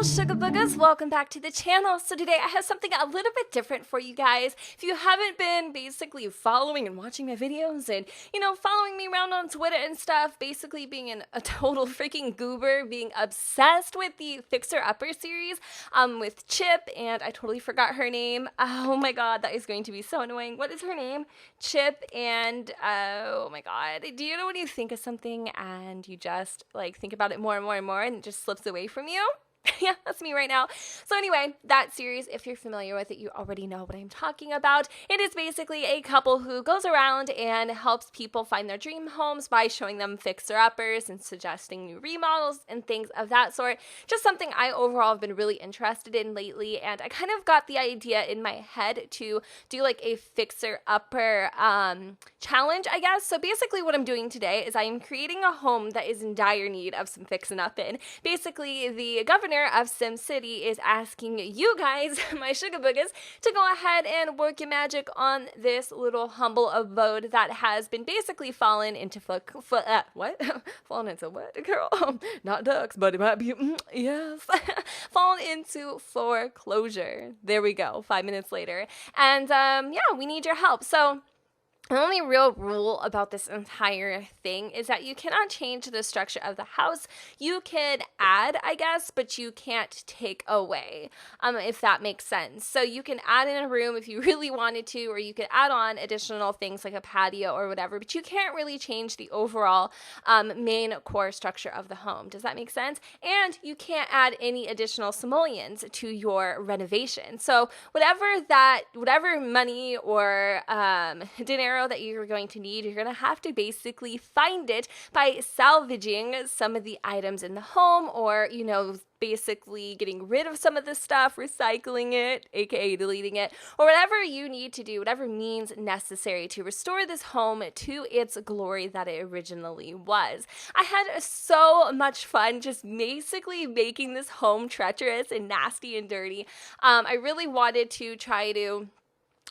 little sugar boogers, welcome back to the channel. So today I have something a little bit different for you guys. If you haven't been basically following and watching my videos and, following me around on Twitter and stuff, basically being a total freaking goober, being obsessed with the Fixer Upper series with Chip, and I totally forgot her name. Oh my god, that is going to be so annoying. What is her name? Chip and, oh my god. Do you know when you think of something and you just, think about it more and more and more and it just slips away from you? Yeah, that's me right now. So anyway, that series, if you're familiar with it, you already know what I'm talking about. It is basically a couple who goes around and helps people find their dream homes by showing them fixer-uppers and suggesting new remodels and things of that sort. Just something I overall have been really interested in lately, and I kind of got the idea in my head to do like a fixer-upper challenge, I guess. So basically what I'm doing today is I am creating a home that is in dire need of some fixing up in. Basically, the governor of Simcity is asking you guys, my sugar boogers, to go ahead and work your magic on this little humble abode that has been basically fallen into what? Fallen into what, girl? Not ducks, but it might be, yes. Fallen into foreclosure. There we go, 5 minutes later. And yeah, we need your help. So the only real rule about this entire thing is that you cannot change the structure of the house. You can add, I guess, but you can't take away, if that makes sense. So you can add in a room if you really wanted to, or you could add on additional things like a patio or whatever, but you can't really change the overall main core structure of the home. Does that make sense? And you can't add any additional simoleans to your renovation. So whatever money or dinero that you're going to need, you're going to have to basically find it by salvaging some of the items in the home, or basically getting rid of some of the stuff, recycling it, aka deleting it, or whatever you need to do, whatever means necessary to restore this home to its glory that it originally was. I had so much fun just basically making this home treacherous and nasty and dirty. I really wanted to try to,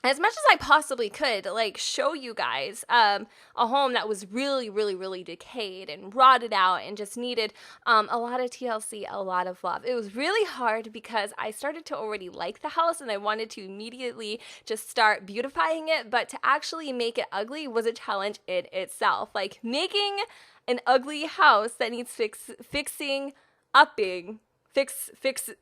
as much as I possibly could, show you guys a home that was really, really, really decayed and rotted out and just needed a lot of TLC, a lot of love. It was really hard because I started to already like the house and I wanted to immediately just start beautifying it, but to actually make it ugly was a challenge in itself. Like, making an ugly house that needs fixing,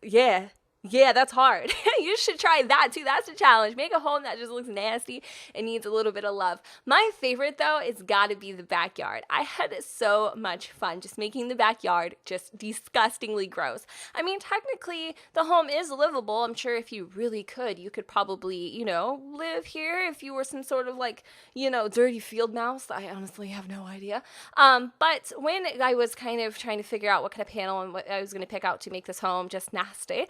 yeah. Yeah, that's hard. You should try that too. That's a challenge. Make a home that just looks nasty and needs a little bit of love. My favorite though is gotta be the backyard. I had so much fun just making the backyard just disgustingly gross. I mean, technically the home is livable. I'm sure if you really could, you could probably, live here if you were some sort of dirty field mouse. I honestly have no idea. But when I was kind of trying to figure out what kind of panel and what I was going to pick out to make this home just nasty,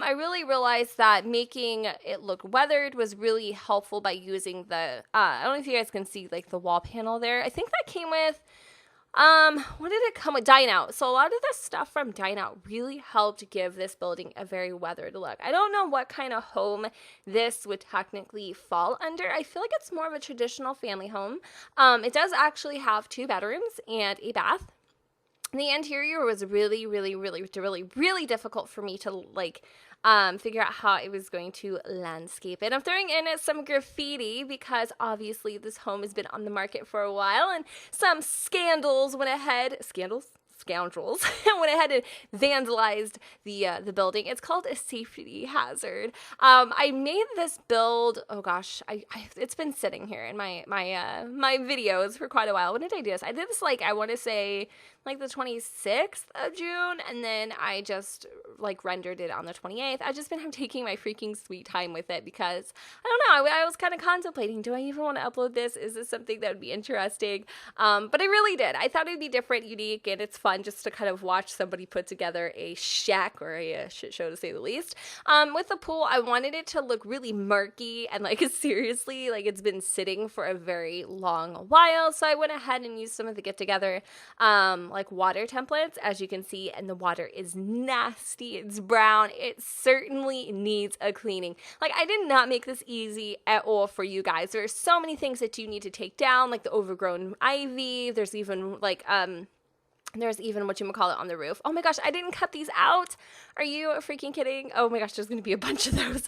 I really realized that making it look weathered was really helpful by using the, I don't know if you guys can see the wall panel there. I think that came with, what did it come with? Dine Out. So a lot of the stuff from Dine Out really helped give this building a very weathered look. I don't know what kind of home this would technically fall under. I feel like it's more of a traditional family home. It does actually have 2 bedrooms and a bath. The interior was really, really, really, really, really difficult for me to figure out how I was going to landscape it. I'm throwing in some graffiti because obviously this home has been on the market for a while and some scoundrels went ahead and vandalized the building. It's called a safety hazard. I made this build, oh gosh, it's been sitting here in my videos for quite a while. When did I do this? I did this I want to say the 26th of June, and then I just rendered it on the 28th. I've just been taking my freaking sweet time with it because I don't know, I was kind of contemplating, do I even want to upload this? Is this something that would be interesting? But I really did. I thought it would be different, unique, and it's fun just to kind of watch somebody put together a shack or a shit show, to say the least. With the pool, I wanted it to look really murky and seriously, it's been sitting for a very long while. So I went ahead and used some of the get together water templates, as you can see, and the water is nasty. It's brown. It certainly needs a cleaning. I did not make this easy at all for you guys. There are so many things that you need to take down, the overgrown ivy. There's even There's even whatchamacallit on the roof. Oh my gosh, I didn't cut these out. Are you freaking kidding? Oh my gosh, there's gonna be a bunch of those.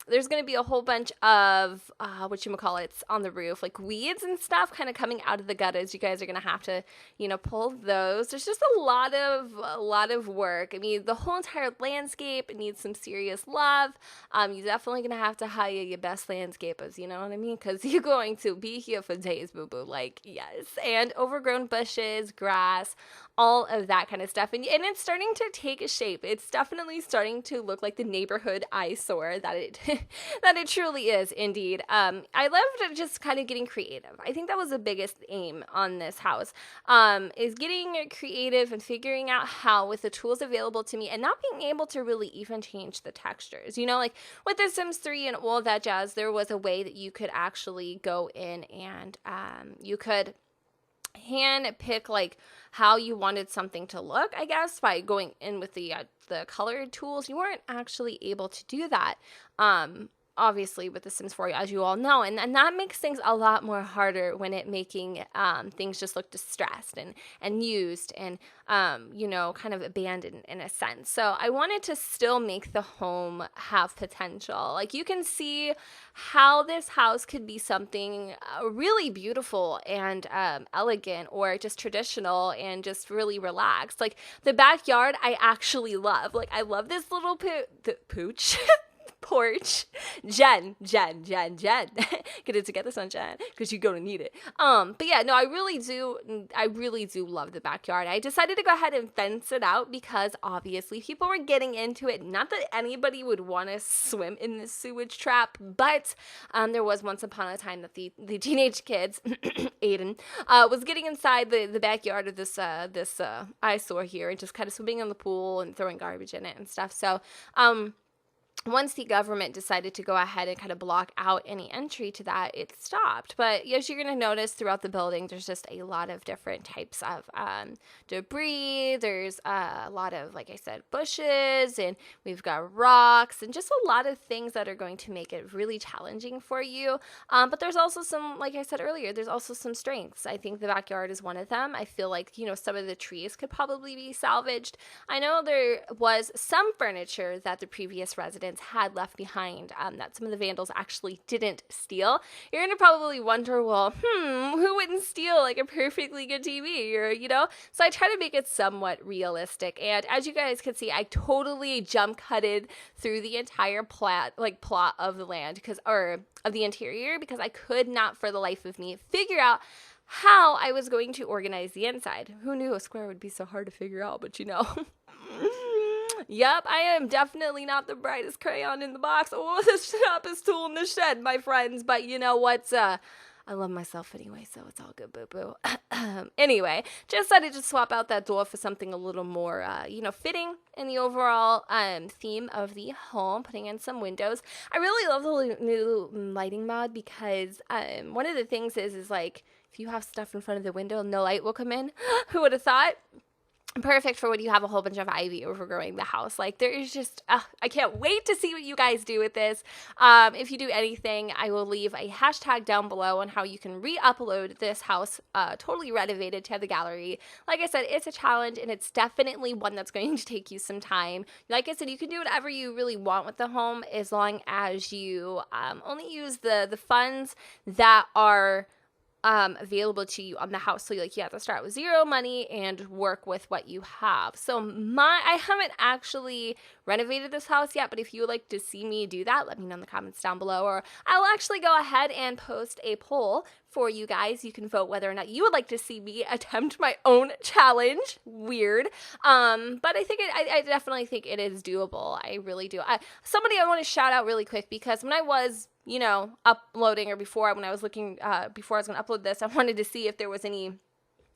There's gonna be a whole bunch of whatchamacallits on the roof, like weeds and stuff kind of coming out of the gutters. You guys are gonna have to, pull those. There's just a lot of work. I mean, the whole entire landscape needs some serious love. You're definitely gonna have to hire your best landscapers, you know what I mean? Because you're going to be here for days, boo-boo. Like, yes. And overgrown bushes, grass, all of that kind of stuff. And it's starting to take a shape. It's definitely starting to look like the neighborhood eyesore that it that it truly is indeed. I loved just kind of getting creative. I think that was the biggest aim on this house, is getting creative and figuring out how, with the tools available to me and not being able to really even change the textures, like with the Sims 3 and all that jazz, there was a way that you could actually go in and you could hand pick like how you wanted something to look, I guess, by going in with the colored tools. You weren't actually able to do that, obviously, with the Sims 4, as you all know, and that makes things a lot more harder when it making things just look distressed and used and kind of abandoned in a sense. So I wanted to still make the home have potential. Like, you can see how this house could be something really beautiful and elegant, or just traditional and just really relaxed. Like, the backyard I actually love. Like, I love this little pooch. Porch. Jen. Get it together, sunshine, because you're gonna need it. But yeah, no, I really do love the backyard. I decided to go ahead and fence it out because obviously people were getting into it. Not that anybody would want to swim in this sewage trap, but there was once upon a time that the teenage kids, Aiden, was getting inside the backyard of this eyesore here and just kind of swimming in the pool and throwing garbage in it and stuff. So once the government decided to go ahead and kind of block out any entry to that, it stopped. But as you're going to notice throughout the building, there's just a lot of different types of debris. There's a lot of, like I said, bushes, and we've got rocks, and just a lot of things that are going to make it really challenging for you. But there's also some, like I said earlier, there's also some strengths. I think the backyard is one of them. I feel like, some of the trees could probably be salvaged. I know there was some furniture that the previous residents had left behind that some of the vandals actually didn't steal. You're gonna probably wonder, well, who wouldn't steal like a perfectly good TV, or So I try to make it somewhat realistic, and as you guys can see, I totally jump cutted through the entire plot of the land of the interior, because I could not for the life of me figure out how I was going to organize the inside. Who knew a square would be so hard to figure out, but Yep, I am definitely not the brightest crayon in the box or the sharpest tool in the shed, my friends. But you know what? I love myself anyway, so it's all good, boo-boo. Anyway, just decided to swap out that door for something a little more, fitting in the overall theme of the home, putting in some windows. I really love the new lighting mod because one of the things is like, if you have stuff in front of the window, no light will come in. Who would have thought? Perfect for when you have a whole bunch of ivy overgrowing the house. Like, there is just, I can't wait to see what you guys do with this. If you do anything, I will leave a hashtag down below on how you can re-upload this house totally renovated to the gallery. Like I said, it's a challenge, and it's definitely one that's going to take you some time. Like I said, you can do whatever you really want with the home as long as you only use the funds that are available to you on the house. So you have to start with zero money and work with what you have. So I haven't actually renovated this house yet, but if you would like to see me do that, let me know in the comments down below, or I'll actually go ahead and post a poll for you guys. You can vote whether or not you would like to see me attempt my own challenge. Weird. But I definitely think it is doable. I really do. Somebody I want to shout out really quick, because when I was uploading, or when I was looking, before I was going to upload this, I wanted to see if there was any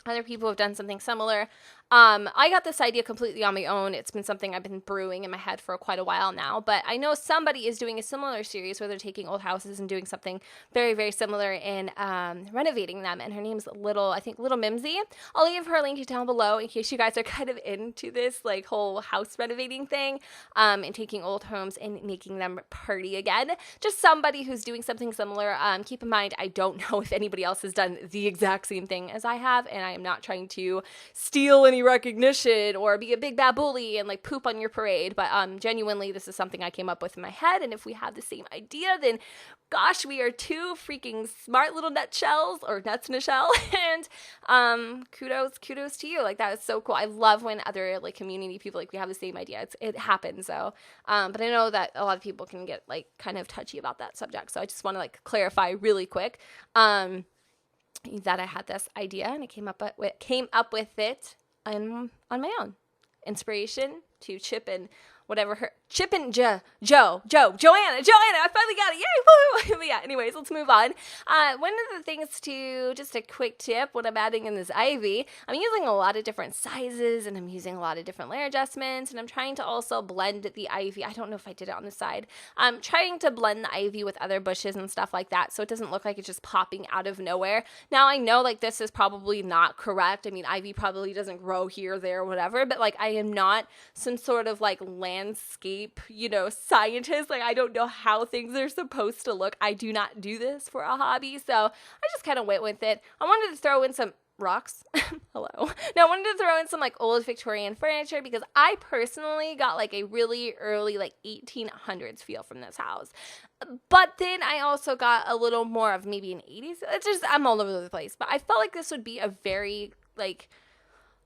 other people who have done something similar. I got this idea completely on my own. It's been something I've been brewing in my head for quite a while now, but I know somebody is doing a similar series where they're taking old houses and doing something very, very similar in renovating them. And her name's I think Little Mimsy. I'll leave her link down below in case you guys are kind of into this like whole house renovating thing, and taking old homes and making them pretty again. Just somebody who's doing something similar. Keep in mind, I don't know if anybody else has done the exact same thing as I have, and I am not trying to steal any recognition or be a big bad bully and like poop on your parade, but genuinely this is something I came up with in my head, and if we have the same idea, then gosh, we are two freaking smart little nutshells, or nuts in a shell, and kudos to you. Like, that is so cool. I love when other like community people, like, we have the same idea. It happens. So but I know that a lot of people can get like kind of touchy about that subject, so I just want to like clarify really quick that I had this idea, and I came up with it on my own. Inspiration to Chip and Joanna. I finally got it. Yay! Woo! But yeah, anyways, let's move on. One of the things just a quick tip when I'm adding in this ivy, I'm using a lot of different sizes, and I'm using a lot of different layer adjustments, and I'm trying to also blend the ivy. I don't know if I did it on the side. I'm trying to blend the ivy with other bushes and stuff like that, so it doesn't look like it's just popping out of nowhere. Now, I know like this is probably not correct. I mean, ivy probably doesn't grow here, there, whatever, but like I am not some sort of like landscape, scientist. Like, I don't know how things are supposed to look. I do not do this for a hobby, so I just kind of went with it. I wanted to throw in some rocks. Hello. Now, I wanted to throw in some like old Victorian furniture because I personally got like a really early like 1800s feel from this house. But then I also got a little more of maybe an 80s. I'm all over the place. But I felt like this would be a very like,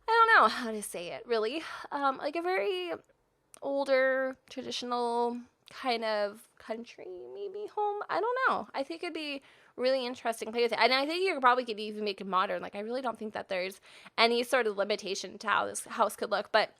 I don't know how to say it really, like a very older, traditional kind of country, maybe home. I don't know. I think it'd be really interesting to play with it. And I think you probably could even make it modern. Like, I really don't think that there's any sort of limitation to how this house could look. But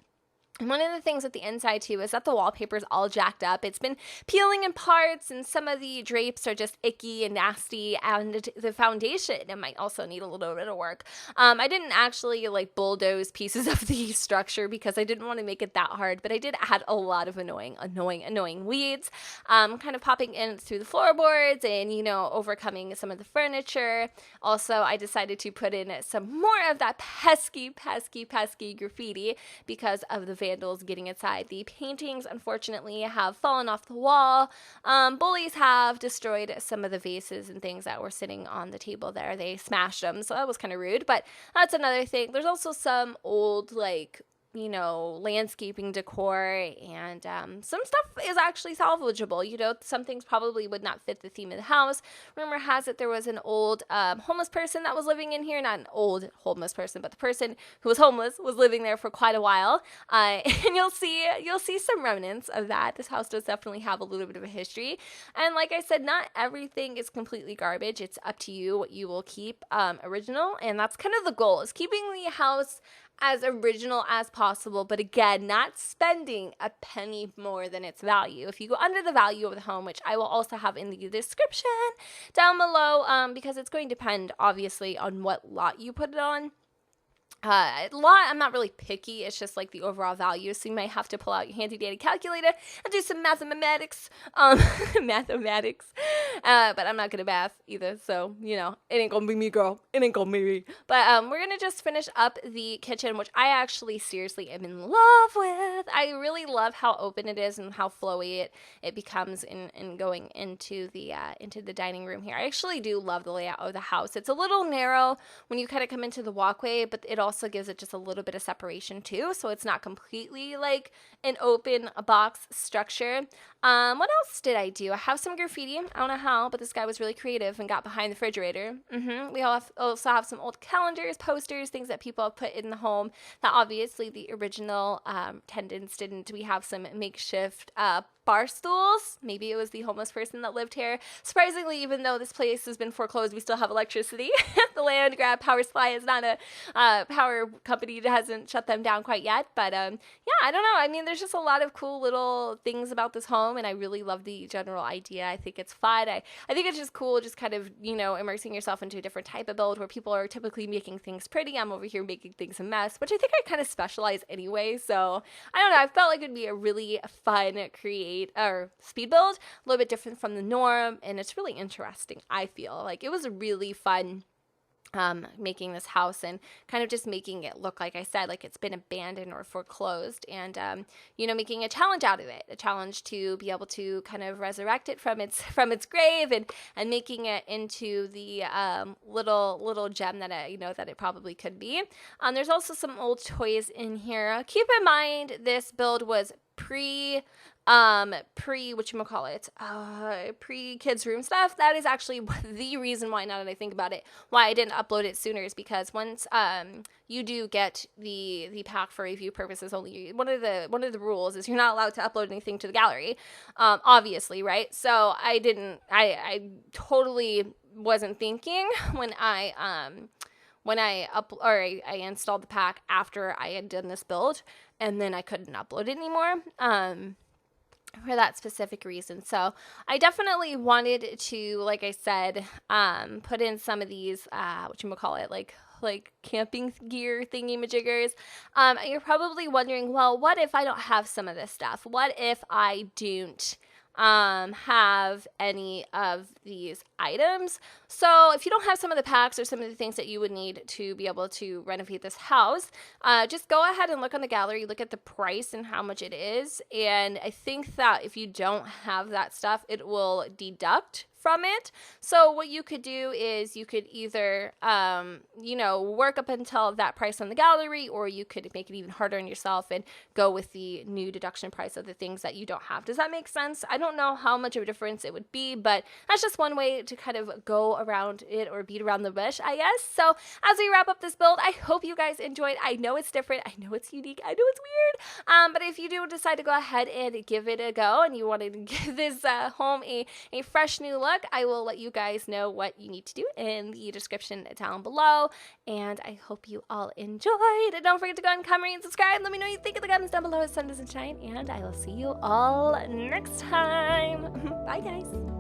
one of the things with the inside, too, is that the wallpaper is all jacked up. It's been peeling in parts, and some of the drapes are just icky and nasty, and the foundation, it might also need a little bit of work. I didn't actually, like, bulldoze pieces of the structure because I didn't want to make it that hard, but I did add a lot of annoying weeds, kind of popping in through the floorboards and, overcoming some of the furniture. Also, I decided to put in some more of that pesky graffiti because of the vandals getting inside. The paintings, unfortunately, have fallen off the wall. Bullies have destroyed some of the vases and things that were sitting on the table there. They smashed them, so that was kind of rude, but that's another thing. There's also some old, like, landscaping decor, and some stuff is actually salvageable. Some things probably would not fit the theme of the house. Rumor has it there was an old homeless person that was living in here. Not an old homeless person, but the person who was homeless was living there for quite a while. And you'll see some remnants of that. This house does definitely have a little bit of a history. And like I said, not everything is completely garbage. It's up to you what you will keep original, and that's kind of the goal, is keeping the house as original as possible, but again, not spending a penny more than its value. If you go under the value of the home, which I will also have in the description down below, because it's going to depend, obviously, on what lot you put it on. I'm not really picky. It's just like the overall value. So you might have to pull out your handy dandy calculator and do some mathematics. But I'm not good at math either. So, it ain't gonna be me, girl. It ain't gonna be me. But, we're gonna just finish up the kitchen, which I actually seriously am in love with. I really love how open it is and how flowy it becomes in going into the dining room here. I actually do love the layout of the house. It's a little narrow when you kind of come into the walkway, but it also gives it just a little bit of separation too, so it's not completely like an open box structure. What else did I do? I have some graffiti. I don't know how, but this guy was really creative and got behind the refrigerator. We also have some old calendars, posters, things that people have put in the home that obviously the original tenants didn't. We have some makeshift bar stools. Maybe it was the homeless person that lived here. Surprisingly, even though this place has been foreclosed, we still have electricity. The land grab power supply is not a power company that hasn't shut them down quite yet. But yeah, I don't know. I mean, there's just a lot of cool little things about this home. home, and I really love the general idea. I think it's fun. I think it's just cool, just kind of, you know, immersing yourself into a different type of build where people are typically making things pretty. I'm over here making things a mess, which I think I kind of specialize anyway. So I don't know. I felt like it'd be a really fun speed build, a little bit different from the norm, and it's really interesting. I feel like it was a really fun making this house and kind of just making it look, like I said, like it's been abandoned or foreclosed, and you know, making a challenge out of it, a challenge to be able to kind of resurrect it from its grave, and making it into the little gem that it probably could be. There's also some old toys in here. Keep in mind this build was pre kids room stuff. That is actually the reason why, now that I think about it, why I didn't upload it sooner, is because once you do get the pack for review purposes only, one of the rules is you're not allowed to upload anything to the gallery, obviously, right? So I totally wasn't thinking when I installed the pack after I had done this build, and then I couldn't upload it anymore for that specific reason. So I definitely wanted to, like I said, put in some of these like camping gear thingy majiggers. You're probably wondering, well, what if I don't have some of this stuff? What if I don't have any of these items? So if you don't have some of the packs or some of the things that you would need to be able to renovate this house, just go ahead and look on the gallery, look at the price and how much it is. And I think that if you don't have that stuff, it will deduct from it. So what you could do is you could either, work up until that price on the gallery, or you could make it even harder on yourself and go with the new deduction price of the things that you don't have. Does that make sense? I don't know how much of a difference it would be, but that's just one way to kind of go around it or beat around the bush, I guess. So as we wrap up this build, I hope you guys enjoyed. I know it's different. I know it's unique. I know it's weird. But if you do decide to go ahead and give it a go, and you want to give this home a fresh new look, I will let you guys know what you need to do in the description down below. And I hope you all enjoyed. And don't forget to go and comment and subscribe. Let me know what you think in the comments down below as sun doesn't shine. And I will see you all next time. Bye, guys.